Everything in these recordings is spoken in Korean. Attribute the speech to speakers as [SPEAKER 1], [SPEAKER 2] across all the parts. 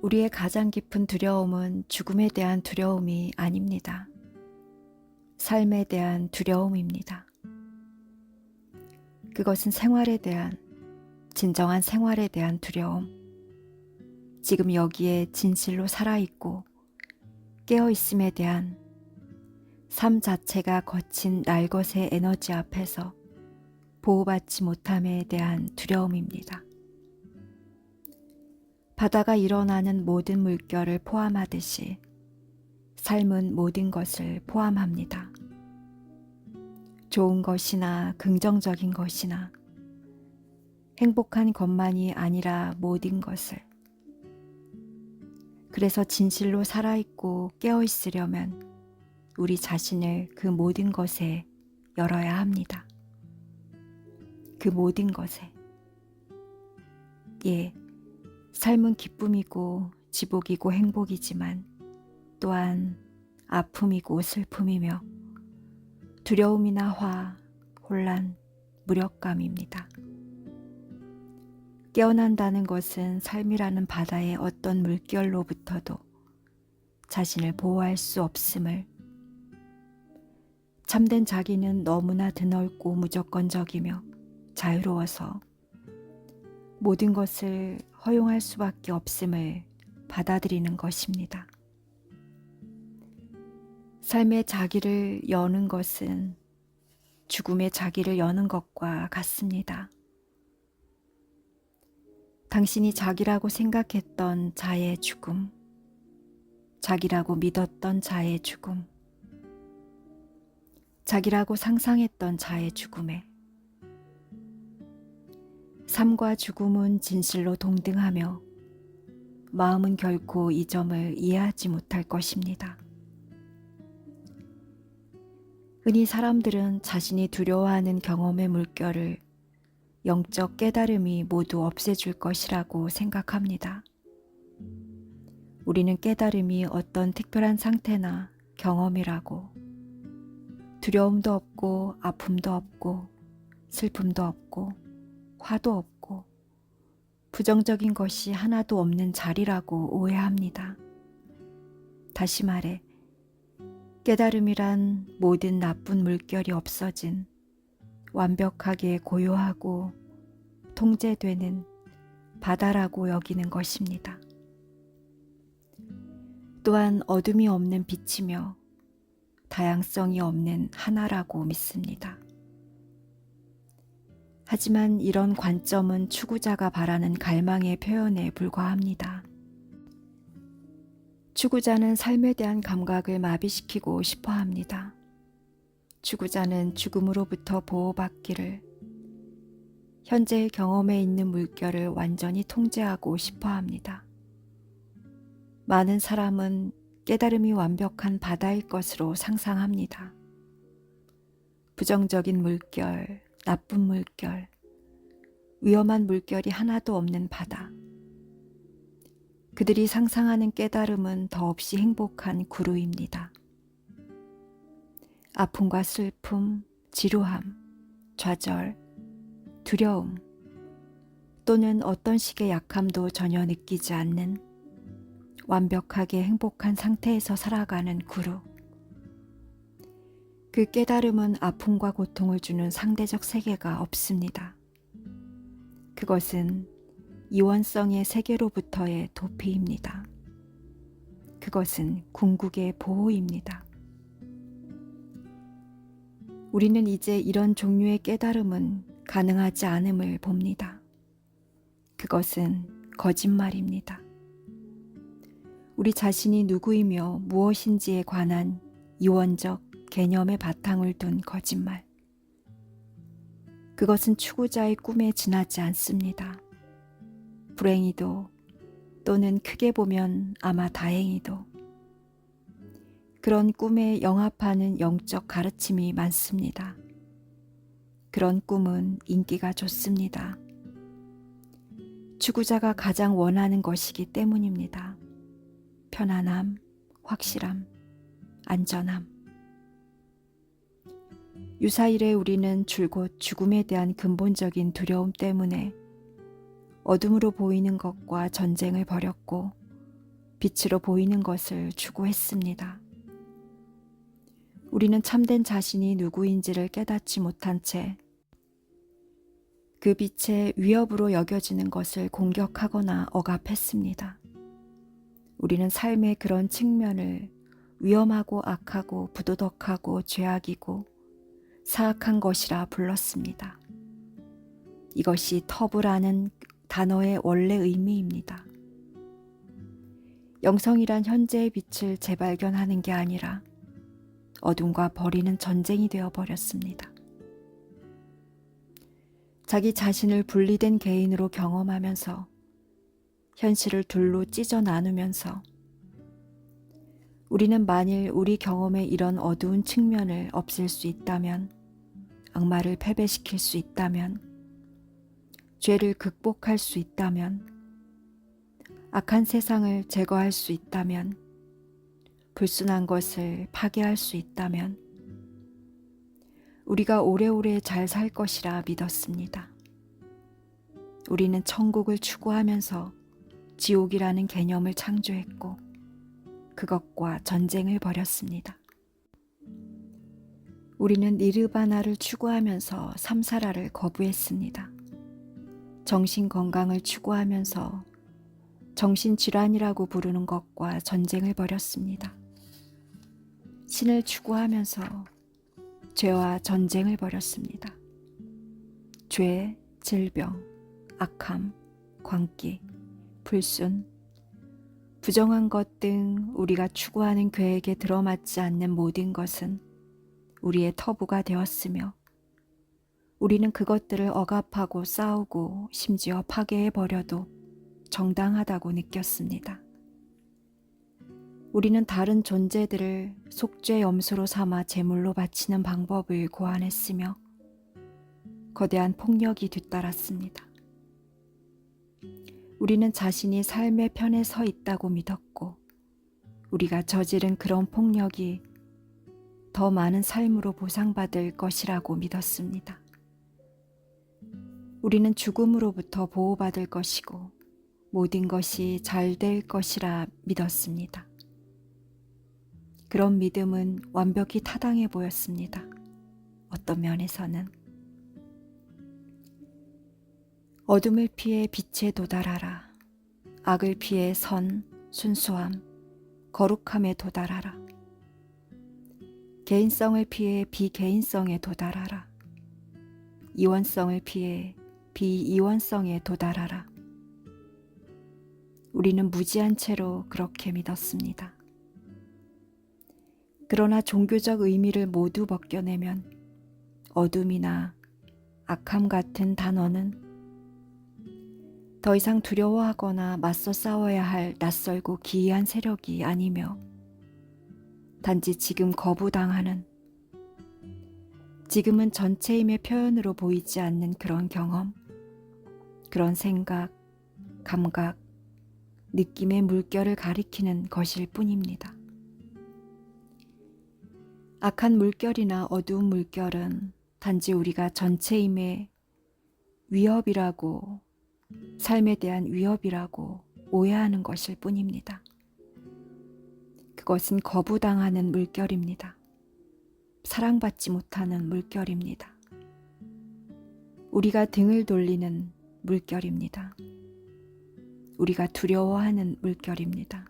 [SPEAKER 1] 우리의 가장 깊은 두려움은 죽음에 대한 두려움이 아닙니다. 삶에 대한 두려움입니다. 그것은 진정한 생활에 대한 두려움, 지금 여기에 진실로 살아있고 깨어있음에 대한 삶 자체가 거친 날것의 에너지 앞에서 보호받지 못함에 대한 두려움입니다. 바다가 일어나는 모든 물결을 포함하듯이 삶은 모든 것을 포함합니다. 좋은 것이나 긍정적인 것이나 행복한 것만이 아니라 모든 것을. 그래서 진실로 살아있고 깨어있으려면 우리 자신을 그 모든 것에 열어야 합니다. 그 모든 것에. 삶은 기쁨이고 지복이고 행복이지만 또한 아픔이고 슬픔이며 두려움이나 화, 혼란, 무력감입니다. 깨어난다는 것은 삶이라는 바다의 어떤 물결로부터도 자신을 보호할 수 없음을, 참된 자기는 너무나 드넓고 무조건적이며 자유로워서 모든 것을 허용할 수밖에 없음을 받아들이는 것입니다. 삶의 자기를 여는 것은 죽음의 자기를 여는 것과 같습니다. 당신이 자기라고 생각했던 자의 죽음, 자기라고 믿었던 자의 죽음, 자기라고 상상했던 자의 죽음에 삶과 죽음은 진실로 동등하며 마음은 결코 이 점을 이해하지 못할 것입니다. 흔히 사람들은 자신이 두려워하는 경험의 물결을 영적 깨달음이 모두 없애줄 것이라고 생각합니다. 우리는 깨달음이 어떤 특별한 상태나 경험이라고, 두려움도 없고 아픔도 없고 슬픔도 없고 화도 없고 부정적인 것이 하나도 없는 자리라고 오해합니다. 다시 말해 깨달음이란 모든 나쁜 물결이 없어진 완벽하게 고요하고 통제되는 바다라고 여기는 것입니다. 또한 어둠이 없는 빛이며 다양성이 없는 하나라고 믿습니다. 하지만 이런 관점은 추구자가 바라는 갈망의 표현에 불과합니다. 추구자는 삶에 대한 감각을 마비시키고 싶어 합니다. 추구자는 죽음으로부터 보호받기를, 현재의 경험에 있는 물결을 완전히 통제하고 싶어 합니다. 많은 사람은 깨달음이 완벽한 바다일 것으로 상상합니다. 부정적인 물결, 나쁜 물결, 위험한 물결이 하나도 없는 바다. 그들이 상상하는 깨달음은 더없이 행복한 구루입니다. 아픔과 슬픔, 지루함, 좌절, 두려움 또는 어떤 식의 약함도 전혀 느끼지 않는 완벽하게 행복한 상태에서 살아가는 구루. 그 깨달음은 아픔과 고통을 주는 상대적 세계가 없습니다. 그것은 이원성의 세계로부터의 도피입니다. 그것은 궁극의 보호입니다. 우리는 이제 이런 종류의 깨달음은 가능하지 않음을 봅니다. 그것은 거짓말입니다. 우리 자신이 누구이며 무엇인지에 관한 이원적 개념의 바탕을 둔 거짓말. 그것은 추구자의 꿈에 지나지 않습니다. 불행히도 또는 크게 보면 아마 다행히도 그런 꿈에 영합하는 영적 가르침이 많습니다. 그런 꿈은 인기가 좋습니다. 추구자가 가장 원하는 것이기 때문입니다. 편안함, 확실함, 안전함. 유사일에 우리는 줄곧 죽음에 대한 근본적인 두려움 때문에 어둠으로 보이는 것과 전쟁을 벌였고 빛으로 보이는 것을 추구했습니다. 우리는 참된 자신이 누구인지를 깨닫지 못한 채 그 빛의 위협으로 여겨지는 것을 공격하거나 억압했습니다. 우리는 삶의 그런 측면을 위험하고 악하고 부도덕하고 죄악이고 사악한 것이라 불렀습니다. 이것이 터부라는 단어의 원래 의미입니다. 영성이란 현재의 빛을 재발견하는 게 아니라 어둠과 벌이는 전쟁이 되어버렸습니다. 자기 자신을 분리된 개인으로 경험하면서 현실을 둘로 찢어 나누면서 우리는 만일 우리 경험의 이런 어두운 측면을 없앨 수 있다면, 악마를 패배시킬 수 있다면, 죄를 극복할 수 있다면, 악한 세상을 제거할 수 있다면, 불순한 것을 파괴할 수 있다면 우리가 오래오래 잘 살 것이라 믿었습니다. 우리는 천국을 추구하면서 지옥이라는 개념을 창조했고 그것과 전쟁을 벌였습니다. 우리는 니르바나를 추구하면서 삼사라를 거부했습니다. 정신 건강을 추구하면서 정신질환이라고 부르는 것과 전쟁을 벌였습니다. 신을 추구하면서 죄와 전쟁을 벌였습니다. 죄, 질병, 악함, 광기, 불순, 부정한 것 등 우리가 추구하는 계획에 들어맞지 않는 모든 것은 우리의 터부가 되었으며 우리는 그것들을 억압하고 싸우고 심지어 파괴해버려도 정당하다고 느꼈습니다. 우리는 다른 존재들을 속죄 염소로 삼아 제물로 바치는 방법을 고안했으며 거대한 폭력이 뒤따랐습니다. 우리는 자신이 삶의 편에 서 있다고 믿었고 우리가 저지른 그런 폭력이 더 많은 삶으로 보상받을 것이라고 믿었습니다. 우리는 죽음으로부터 보호받을 것이고 모든 것이 잘 될 것이라 믿었습니다. 그런 믿음은 완벽히 타당해 보였습니다. 어떤 면에서는 어둠을 피해 빛에 도달하라. 악을 피해 선, 순수함, 거룩함에 도달하라. 개인성을 피해 비개인성에 도달하라. 이원성을 피해 비이원성에 도달하라. 우리는 무지한 채로 그렇게 믿었습니다. 그러나 종교적 의미를 모두 벗겨내면 어둠이나 악함 같은 단어는 더 이상 두려워하거나 맞서 싸워야 할 낯설고 기이한 세력이 아니며 단지 지금 거부당하는, 지금은 전체임의 표현으로 보이지 않는 그런 경험, 그런 생각, 감각, 느낌의 물결을 가리키는 것일 뿐입니다. 악한 물결이나 어두운 물결은 단지 우리가 전체임의 위협이라고, 삶에 대한 위협이라고 오해하는 것일 뿐입니다. 그것은 거부당하는 물결입니다. 사랑받지 못하는 물결입니다. 우리가 등을 돌리는 물결입니다. 우리가 두려워하는 물결입니다.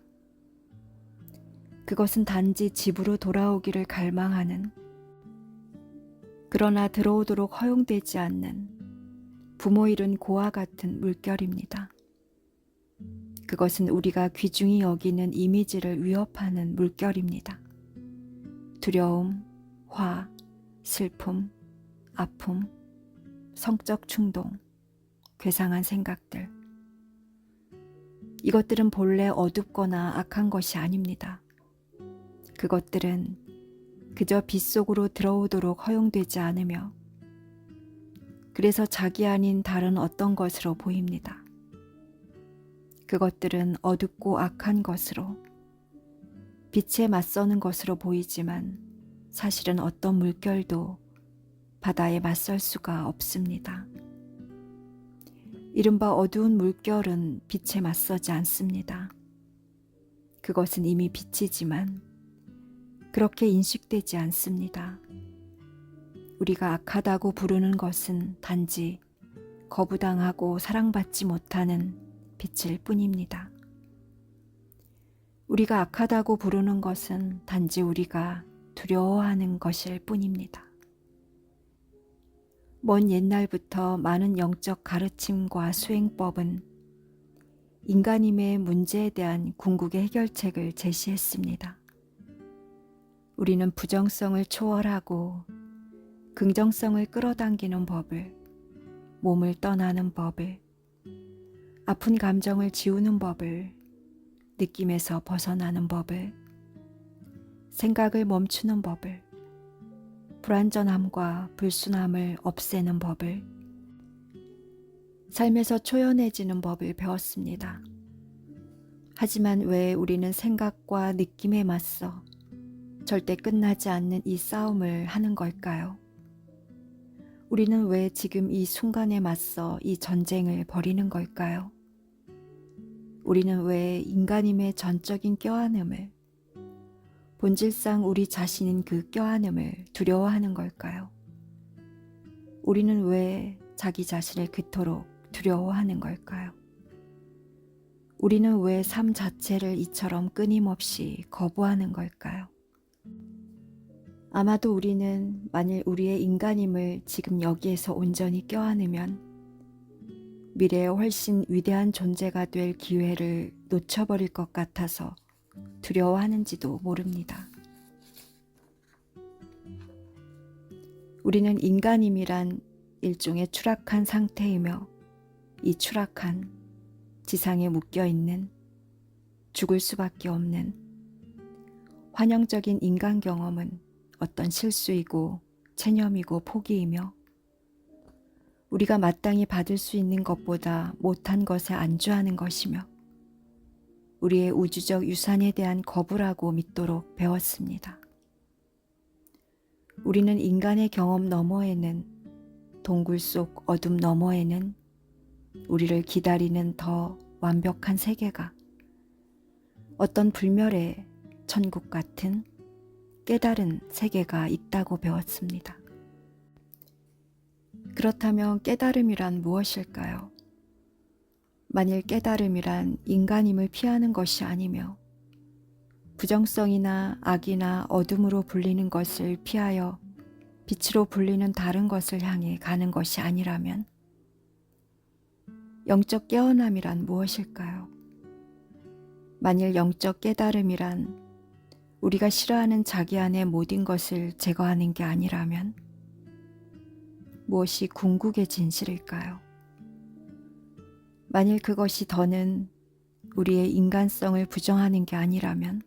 [SPEAKER 1] 그것은 단지 집으로 돌아오기를 갈망하는, 그러나 들어오도록 허용되지 않는 부모 잃은 고아 같은 물결입니다. 그것은 우리가 귀중히 여기는 이미지를 위협하는 물결입니다. 두려움, 화, 슬픔, 아픔, 성적 충동, 괴상한 생각들. 이것들은 본래 어둡거나 악한 것이 아닙니다. 그것들은 그저 빛 속으로 들어오도록 허용되지 않으며 그래서 자기 아닌 다른 어떤 것으로 보입니다. 그것들은 어둡고 악한 것으로, 빛에 맞서는 것으로 보이지만 사실은 어떤 물결도 바다에 맞설 수가 없습니다. 이른바 어두운 물결은 빛에 맞서지 않습니다. 그것은 이미 빛이지만 그렇게 인식되지 않습니다. 우리가 악하다고 부르는 것은 단지 거부당하고 사랑받지 못하는 빛일 뿐입니다. 우리가 악하다고 부르는 것은 단지 우리가 두려워하는 것일 뿐입니다. 먼 옛날부터 많은 영적 가르침과 수행법은 인간임의 문제에 대한 궁극의 해결책을 제시했습니다. 우리는 부정성을 초월하고 긍정성을 끌어당기는 법을, 몸을 떠나는 법을, 아픈 감정을 지우는 법을, 느낌에서 벗어나는 법을, 생각을 멈추는 법을, 불완전함과 불순함을 없애는 법을, 삶에서 초연해지는 법을 배웠습니다. 하지만 왜 우리는 생각과 느낌에 맞서 절대 끝나지 않는 이 싸움을 하는 걸까요? 우리는 왜 지금 이 순간에 맞서 이 전쟁을 벌이는 걸까요? 우리는 왜 인간임의 전적인 껴안음을, 본질상 우리 자신인 그 껴안음을 두려워하는 걸까요? 우리는 왜 자기 자신을 그토록 두려워하는 걸까요? 우리는 왜 삶 자체를 이처럼 끊임없이 거부하는 걸까요? 아마도 우리는 만일 우리의 인간임을 지금 여기에서 온전히 껴안으면 미래에 훨씬 위대한 존재가 될 기회를 놓쳐버릴 것 같아서 두려워하는지도 모릅니다. 우리는 인간임이란 일종의 추락한 상태이며 이 추락한 지상에 묶여있는 죽을 수밖에 없는 환영적인 인간 경험은 어떤 실수이고 체념이고 포기이며 우리가 마땅히 받을 수 있는 것보다 못한 것에 안주하는 것이며 우리의 우주적 유산에 대한 거부라고 믿도록 배웠습니다. 우리는 인간의 경험 너머에는, 동굴 속 어둠 너머에는 우리를 기다리는 더 완벽한 세계가, 어떤 불멸의 천국 같은 깨달은 세계가 있다고 배웠습니다. 그렇다면 깨달음이란 무엇일까요? 만일 깨달음이란 인간임을 피하는 것이 아니며 부정성이나 악이나 어둠으로 불리는 것을 피하여 빛으로 불리는 다른 것을 향해 가는 것이 아니라면 영적 깨어남이란 무엇일까요? 만일 영적 깨달음이란 우리가 싫어하는 자기 안의 모든 것을 제거하는 게 아니라면 무엇이 궁극의 진실일까요? 만일 그것이 더는 우리의 인간성을 부정하는 게 아니라면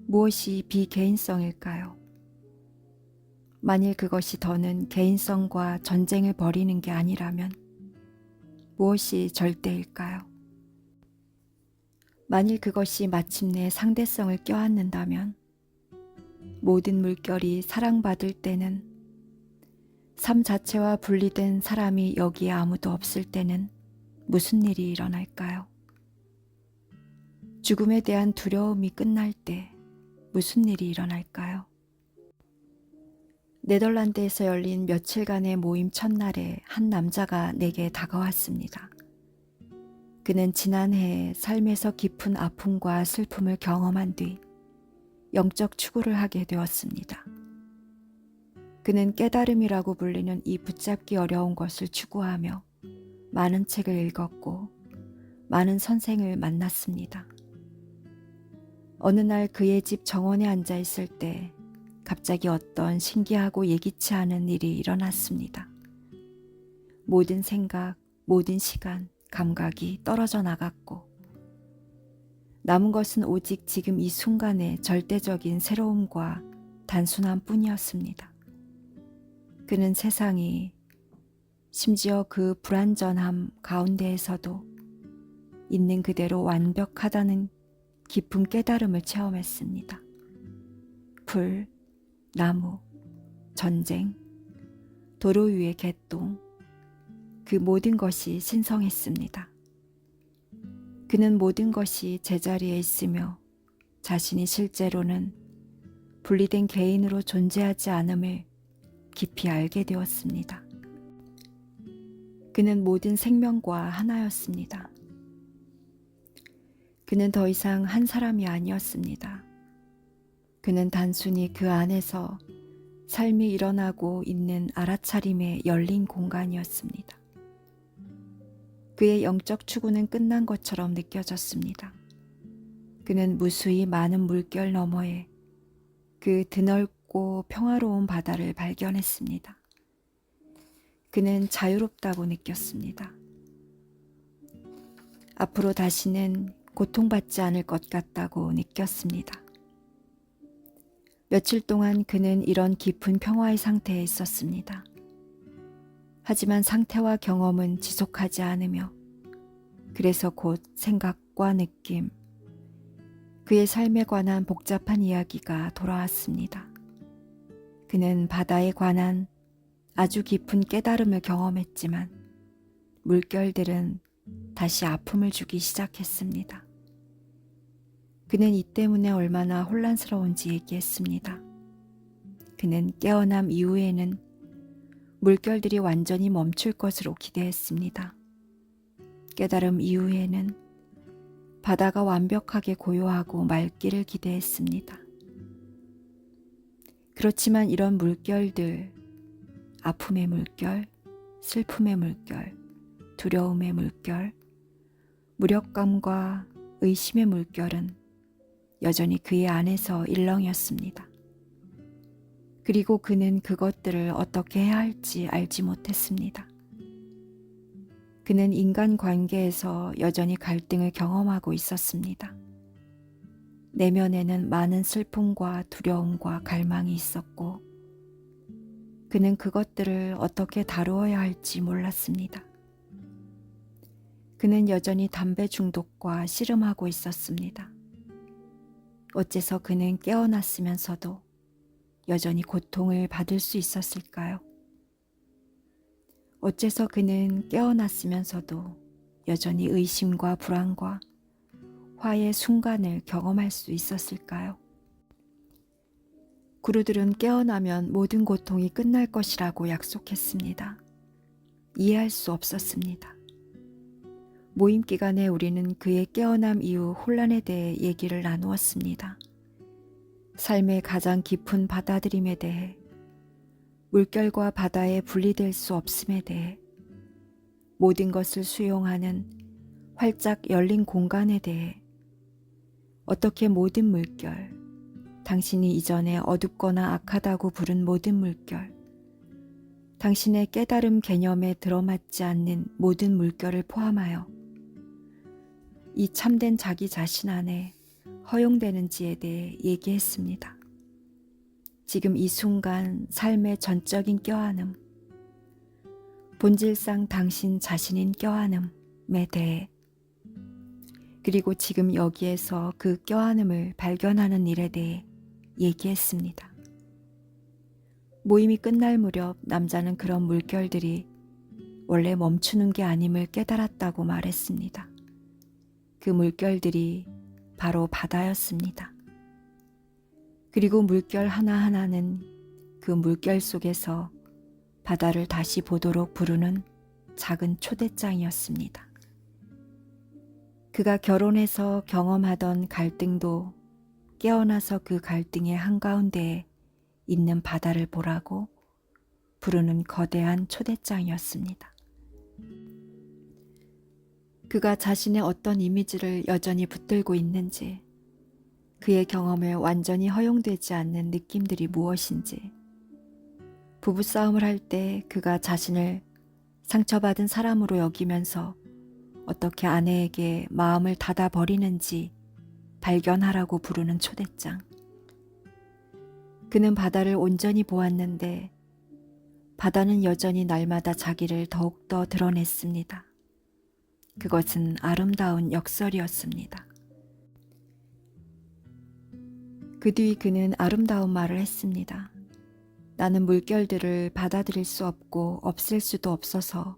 [SPEAKER 1] 무엇이 비개인성일까요? 만일 그것이 더는 개인성과 전쟁을 벌이는 게 아니라면 무엇이 절대일까요? 만일 그것이 마침내 상대성을 껴안는다면 모든 물결이 사랑받을 때는, 삶 자체와 분리된 사람이 여기에 아무도 없을 때는 무슨 일이 일어날까요? 죽음에 대한 두려움이 끝날 때 무슨 일이 일어날까요? 네덜란드에서 열린 며칠간의 모임 첫날에 한 남자가 내게 다가왔습니다. 그는 지난해 삶에서 깊은 아픔과 슬픔을 경험한 뒤 영적 추구를 하게 되었습니다. 그는 깨달음이라고 불리는 이 붙잡기 어려운 것을 추구하며 많은 책을 읽었고 많은 선생을 만났습니다. 어느 날 그의 집 정원에 앉아 있을 때 갑자기 어떤 신기하고 예기치 않은 일이 일어났습니다. 모든 생각, 모든 시간, 감각이 떨어져 나갔고 남은 것은 오직 지금 이 순간의 절대적인 새로움과 단순함 뿐이었습니다. 그는 세상이, 심지어 그 불완전함 가운데에서도 있는 그대로 완벽하다는 깊은 깨달음을 체험했습니다. 불, 나무, 전쟁, 도로 위의 개똥, 그 모든 것이 신성했습니다. 그는 모든 것이 제자리에 있으며 자신이 실제로는 분리된 개인으로 존재하지 않음을 깊이 알게 되었습니다. 그는 모든 생명과 하나였습니다. 그는 더 이상 한 사람이 아니었습니다. 그는 단순히 그 안에서 삶이 일어나고 있는 알아차림에 열린 공간이었습니다. 그의 영적 추구는 끝난 것처럼 느껴졌습니다. 그는 무수히 많은 물결 너머에 그 드넓고 평화로운 바다를 발견했습니다. 그는 자유롭다고 느꼈습니다. 앞으로 다시는 고통받지 않을 것 같다고 느꼈습니다. 며칠 동안 그는 이런 깊은 평화의 상태에 있었습니다. 하지만 상태와 경험은 지속하지 않으며 그래서 곧 생각과 느낌, 그의 삶에 관한 복잡한 이야기가 돌아왔습니다. 그는 바다에 관한 아주 깊은 깨달음을 경험했지만 물결들은 다시 아픔을 주기 시작했습니다. 그는 이 때문에 얼마나 혼란스러운지 얘기했습니다. 그는 깨어남 이후에는 물결들이 완전히 멈출 것으로 기대했습니다. 깨달음 이후에는 바다가 완벽하게 고요하고 맑기를 기대했습니다. 그렇지만 이런 물결들, 아픔의 물결, 슬픔의 물결, 두려움의 물결, 무력감과 의심의 물결은 여전히 그의 안에서 일렁였습니다. 그리고 그는 그것들을 어떻게 해야 할지 알지 못했습니다. 그는 인간관계에서 여전히 갈등을 경험하고 있었습니다. 내면에는 많은 슬픔과 두려움과 갈망이 있었고 그는 그것들을 어떻게 다루어야 할지 몰랐습니다. 그는 여전히 담배 중독과 씨름하고 있었습니다. 어째서 그는 깨어났으면서도 여전히 고통을 받을 수 있었을까요? 어째서 그는 깨어났으면서도 여전히 의심과 불안과 화의 순간을 경험할 수 있었을까요? 구루들은 깨어나면 모든 고통이 끝날 것이라고 약속했습니다. 이해할 수 없었습니다. 모임 기간에 우리는 그의 깨어남 이후 혼란에 대해 얘기를 나누었습니다. 삶의 가장 깊은 받아들임에 대해, 물결과 바다에 분리될 수 없음에 대해, 모든 것을 수용하는 활짝 열린 공간에 대해, 어떻게 모든 물결, 당신이 이전에 어둡거나 악하다고 부른 모든 물결, 당신의 깨달음 개념에 들어맞지 않는 모든 물결을 포함하여 이 참된 자기 자신 안에 허용되는지에 대해 얘기했습니다. 지금 이 순간 삶의 전적인 껴안음, 본질상 당신 자신인 껴안음에 대해, 그리고 지금 여기에서 그 껴안음을 발견하는 일에 대해 얘기했습니다. 모임이 끝날 무렵 남자는 그런 물결들이 원래 멈추는 게 아님을 깨달았다고 말했습니다. 그 물결들이 바로 바다였습니다. 그리고 물결 하나하나는 그 물결 속에서 바다를 다시 보도록 부르는 작은 초대장이었습니다. 그가 결혼해서 경험하던 갈등도 깨어나서 그 갈등의 한가운데에 있는 바다를 보라고 부르는 거대한 초대장이었습니다. 그가 자신의 어떤 이미지를 여전히 붙들고 있는지, 그의 경험에 완전히 허용되지 않는 느낌들이 무엇인지, 부부싸움을 할 때 그가 자신을 상처받은 사람으로 여기면서 어떻게 아내에게 마음을 닫아버리는지 발견하라고 부르는 초대장. 그는 바다를 온전히 보았는데 바다는 여전히 날마다 자기를 더욱더 드러냈습니다. 그것은 아름다운 역설이었습니다. 그 뒤 그는 아름다운 말을 했습니다. 나는 물결들을 받아들일 수 없고 없앨 수도 없어서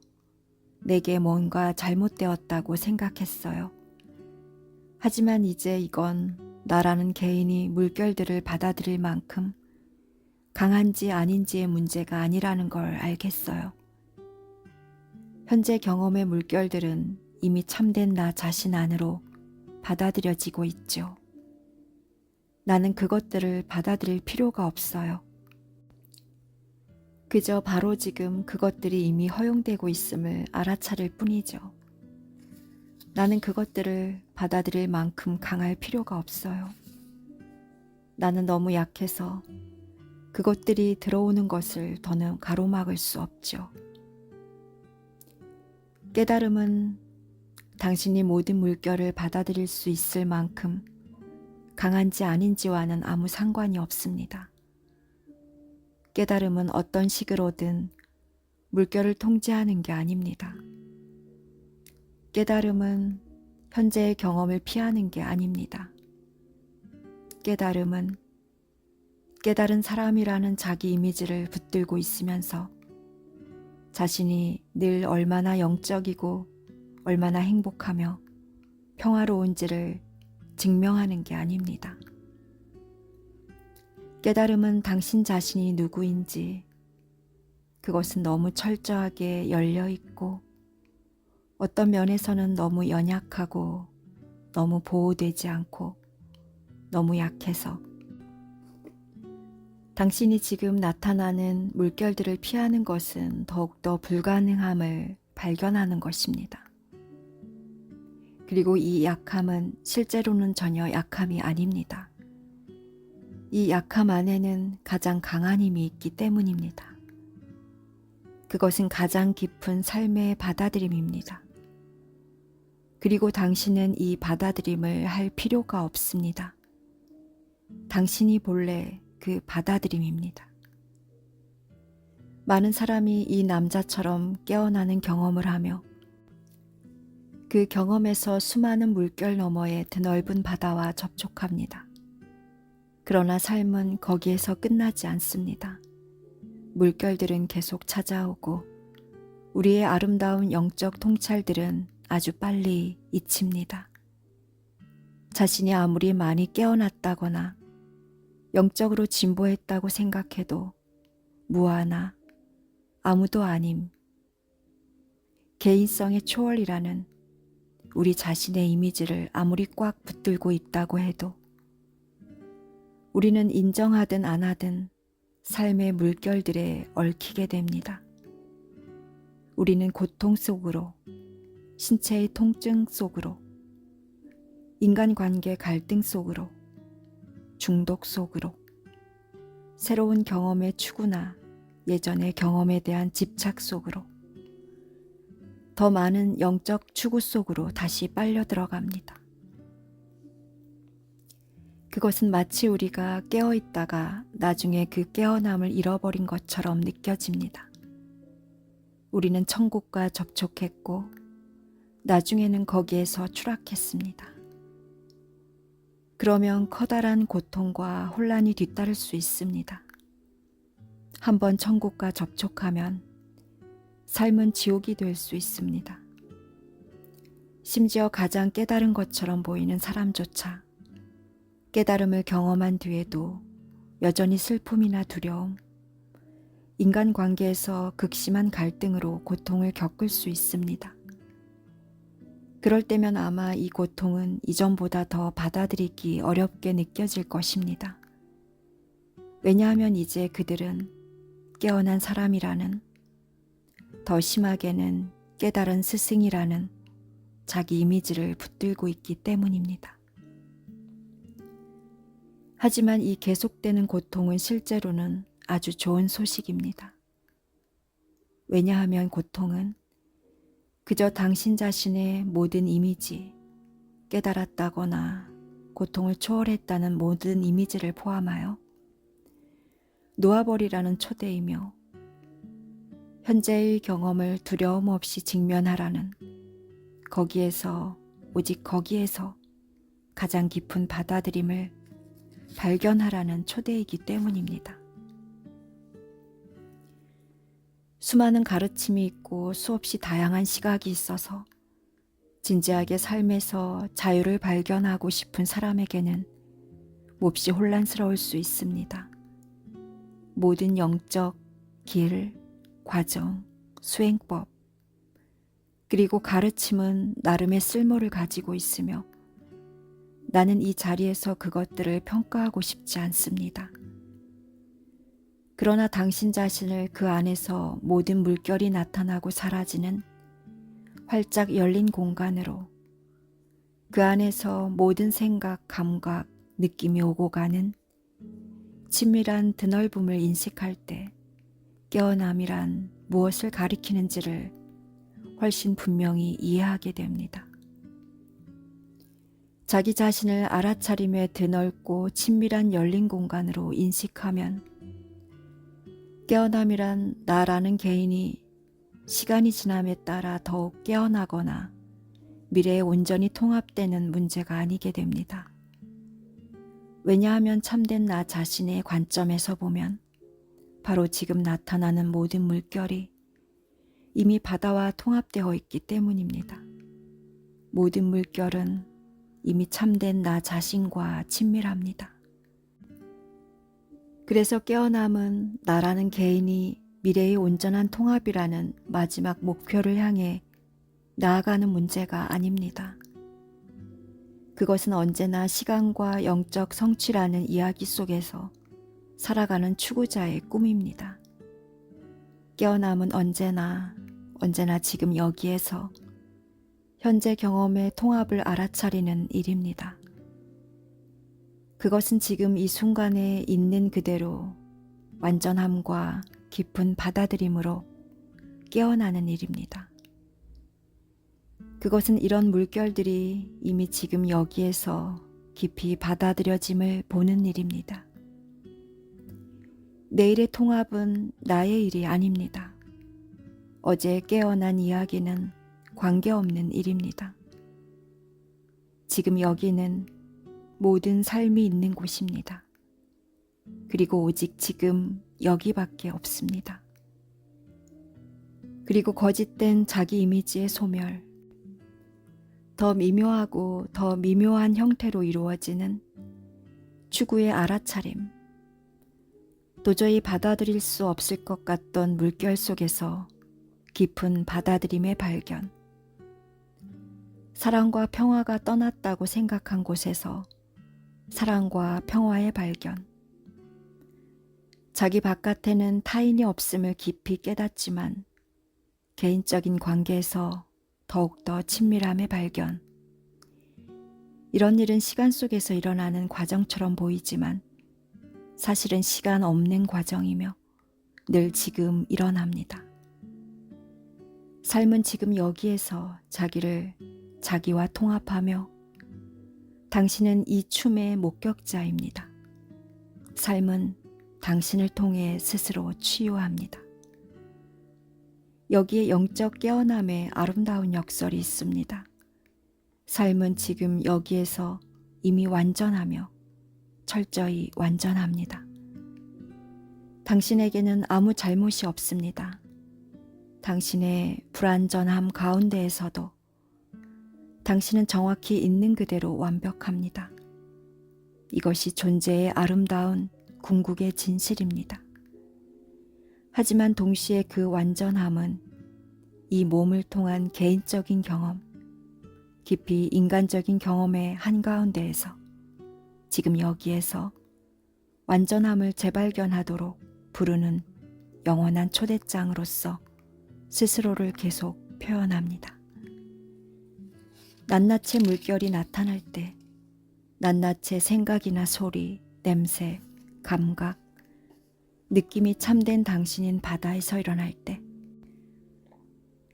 [SPEAKER 1] 내게 뭔가 잘못되었다고 생각했어요. 하지만 이제 이건 나라는 개인이 물결들을 받아들일 만큼 강한지 아닌지의 문제가 아니라는 걸 알겠어요. 현재 경험의 물결들은 이미 참된 나 자신 안으로 받아들여지고 있죠. 나는 그것들을 받아들일 필요가 없어요. 그저 바로 지금 그것들이 이미 허용되고 있음을 알아차릴 뿐이죠. 나는 그것들을 받아들일 만큼 강할 필요가 없어요. 나는 너무 약해서 그것들이 들어오는 것을 더는 가로막을 수 없죠. 깨달음은 당신이 모든 물결을 받아들일 수 있을 만큼 강한지 아닌지와는 아무 상관이 없습니다. 깨달음은 어떤 식으로든 물결을 통제하는 게 아닙니다. 깨달음은 현재의 경험을 피하는 게 아닙니다. 깨달음은 깨달은 사람이라는 자기 이미지를 붙들고 있으면서 자신이 늘 얼마나 영적이고 얼마나 행복하며 평화로운지를 증명하는 게 아닙니다. 깨달음은 당신 자신이 누구인지, 그것은 너무 철저하게 열려 있고 어떤 면에서는 너무 연약하고 너무 보호되지 않고 너무 약해서 당신이 지금 나타나는 물결들을 피하는 것은 더욱더 불가능함을 발견하는 것입니다. 그리고 이 약함은 실제로는 전혀 약함이 아닙니다. 이 약함 안에는 가장 강한 힘이 있기 때문입니다. 그것은 가장 깊은 삶의 받아들임입니다. 그리고 당신은 이 받아들임을 할 필요가 없습니다. 당신이 본래 그 받아들임입니다. 많은 사람이 이 남자처럼 깨어나는 경험을 하며 그 경험에서 수많은 물결 너머의 드넓은 바다와 접촉합니다. 그러나 삶은 거기에서 끝나지 않습니다. 물결들은 계속 찾아오고 우리의 아름다운 영적 통찰들은 아주 빨리 잊힙니다. 자신이 아무리 많이 깨어났다거나 영적으로 진보했다고 생각해도 무아나 아무도 아님, 개인성의 초월이라는 우리 자신의 이미지를 아무리 꽉 붙들고 있다고 해도 우리는 인정하든 안 하든 삶의 물결들에 얽히게 됩니다. 우리는 고통 속으로, 신체의 통증 속으로, 인간관계 갈등 속으로, 중독 속으로, 새로운 경험의 추구나 예전의 경험에 대한 집착 속으로, 더 많은 영적 추구 속으로 다시 빨려 들어갑니다. 그것은 마치 우리가 깨어 있다가 나중에 그 깨어남을 잃어버린 것처럼 느껴집니다. 우리는 천국과 접촉했고 나중에는 거기에서 추락했습니다. 그러면 커다란 고통과 혼란이 뒤따를 수 있습니다. 한번 천국과 접촉하면 삶은 지옥이 될 수 있습니다. 심지어 가장 깨달은 것처럼 보이는 사람조차 깨달음을 경험한 뒤에도 여전히 슬픔이나 두려움, 인간관계에서 극심한 갈등으로 고통을 겪을 수 있습니다. 그럴 때면 아마 이 고통은 이전보다 더 받아들이기 어렵게 느껴질 것입니다. 왜냐하면 이제 그들은 깨어난 사람이라는, 더 심하게는 깨달은 스승이라는 자기 이미지를 붙들고 있기 때문입니다. 하지만 이 계속되는 고통은 실제로는 아주 좋은 소식입니다. 왜냐하면 고통은 그저 당신 자신의 모든 이미지, 깨달았다거나 고통을 초월했다는 모든 이미지를 포함하여 놓아버리라는 초대이며 현재의 경험을 두려움 없이 직면하라는, 거기에서, 오직 거기에서 가장 깊은 받아들임을 발견하라는 초대이기 때문입니다. 수많은 가르침이 있고 수없이 다양한 시각이 있어서 진지하게 삶에서 자유를 발견하고 싶은 사람에게는 몹시 혼란스러울 수 있습니다. 모든 영적 길, 과정, 수행법, 그리고 가르침은 나름의 쓸모를 가지고 있으며 나는 이 자리에서 그것들을 평가하고 싶지 않습니다. 그러나 당신 자신을 그 안에서 모든 물결이 나타나고 사라지는 활짝 열린 공간으로, 그 안에서 모든 생각, 감각, 느낌이 오고 가는 친밀한 드넓음을 인식할 때 깨어남이란 무엇을 가리키는지를 훨씬 분명히 이해하게 됩니다. 자기 자신을 알아차림에 드넓고 친밀한 열린 공간으로 인식하면 깨어남이란 나라는 개인이 시간이 지남에 따라 더욱 깨어나거나 미래에 온전히 통합되는 문제가 아니게 됩니다. 왜냐하면 참된 나 자신의 관점에서 보면 바로 지금 나타나는 모든 물결이 이미 바다와 통합되어 있기 때문입니다. 모든 물결은 이미 참된 나 자신과 친밀합니다. 그래서 깨어남은 나라는 개인이 미래의 온전한 통합이라는 마지막 목표를 향해 나아가는 문제가 아닙니다. 그것은 언제나 시간과 영적 성취라는 이야기 속에서 살아가는 추구자의 꿈입니다. 깨어남은 언제나 지금 여기에서 현재 경험의 통합을 알아차리는 일입니다. 그것은 지금 이 순간에 있는 그대로 완전함과 깊은 받아들임으로 깨어나는 일입니다. 그것은 이런 물결들이 이미 지금 여기에서 깊이 받아들여짐을 보는 일입니다. 내일의 통합은 나의 일이 아닙니다. 어제 깨어난 이야기는 관계없는 일입니다. 지금 여기는 모든 삶이 있는 곳입니다. 그리고 오직 지금 여기밖에 없습니다. 그리고 거짓된 자기 이미지의 소멸, 더 미묘하고 더 미묘한 형태로 이루어지는 추구의 알아차림, 도저히 받아들일 수 없을 것 같던 물결 속에서 깊은 받아들임의 발견, 사랑과 평화가 떠났다고 생각한 곳에서 사랑과 평화의 발견, 자기 바깥에는 타인이 없음을 깊이 깨닫지만 개인적인 관계에서 더욱더 친밀함의 발견. 이런 일은 시간 속에서 일어나는 과정처럼 보이지만 사실은 시간 없는 과정이며 늘 지금 일어납니다. 삶은 지금 여기에서 자기를 자기와 통합하며 당신은 이 춤의 목격자입니다. 삶은 당신을 통해 스스로 치유합니다. 여기에 영적 깨어남의 아름다운 역설이 있습니다. 삶은 지금 여기에서 이미 완전하며 철저히 완전합니다. 당신에게는 아무 잘못이 없습니다. 당신의 불완전함 가운데에서도 당신은 정확히 있는 그대로 완벽합니다. 이것이 존재의 아름다운 궁극의 진실입니다. 하지만 동시에 그 완전함은 이 몸을 통한 개인적인 경험, 깊이 인간적인 경험의 한가운데에서 지금 여기에서 완전함을 재발견하도록 부르는 영원한 초대장으로서 스스로를 계속 표현합니다. 낱낱의 물결이 나타날 때, 낱낱의 생각이나 소리, 냄새, 감각, 느낌이 참된 당신인 바다에서 일어날 때,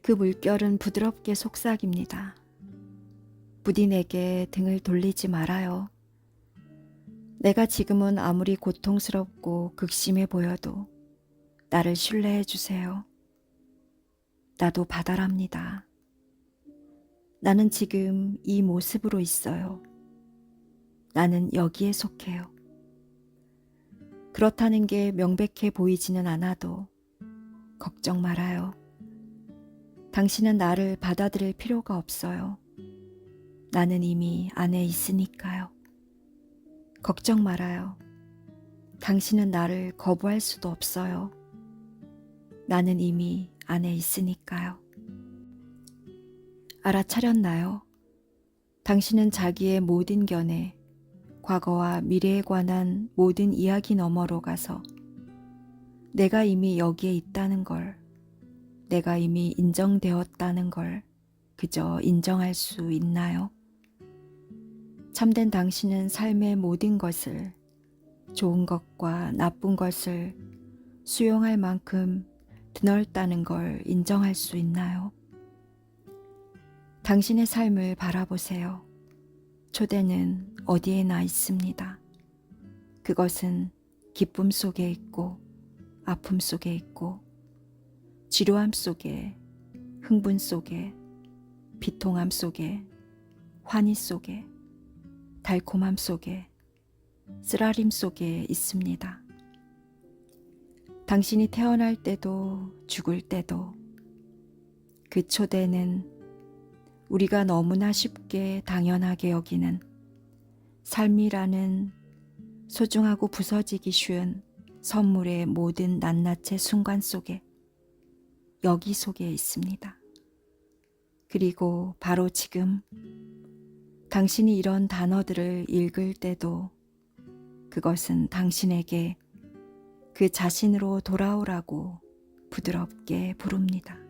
[SPEAKER 1] 그 물결은 부드럽게 속삭입니다. 부디 내게 등을 돌리지 말아요. 내가 지금은 아무리 고통스럽고 극심해 보여도 나를 신뢰해 주세요. 나도 바다랍니다. 나는 지금 이 모습으로 있어요. 나는 여기에 속해요. 그렇다는 게 명백해 보이지는 않아도 걱정 말아요. 당신은 나를 받아들일 필요가 없어요. 나는 이미 안에 있으니까요. 걱정 말아요. 당신은 나를 거부할 수도 없어요. 나는 이미 안에 있으니까요. 알아차렸나요? 당신은 자기의 모든 견해, 과거와 미래에 관한 모든 이야기 너머로 가서 내가 이미 여기에 있다는 걸, 내가 이미 인정되었다는 걸 그저 인정할 수 있나요? 참된 당신은 삶의 모든 것을, 좋은 것과 나쁜 것을 수용할 만큼 드넓다는 걸 인정할 수 있나요? 당신의 삶을 바라보세요. 초대는 어디에나 있습니다. 그것은 기쁨 속에 있고 아픔 속에 있고 지루함 속에, 흥분 속에, 비통함 속에, 환희 속에, 달콤함 속에, 쓰라림 속에 있습니다. 당신이 태어날 때도 죽을 때도 그 초대는 우리가 너무나 쉽게 당연하게 여기는 삶이라는 소중하고 부서지기 쉬운 선물의 모든 낱낱의 순간 속에, 여기 속에 있습니다. 그리고 바로 지금 당신이 이런 단어들을 읽을 때도 그것은 당신에게 그 자신으로 돌아오라고 부드럽게 부릅니다.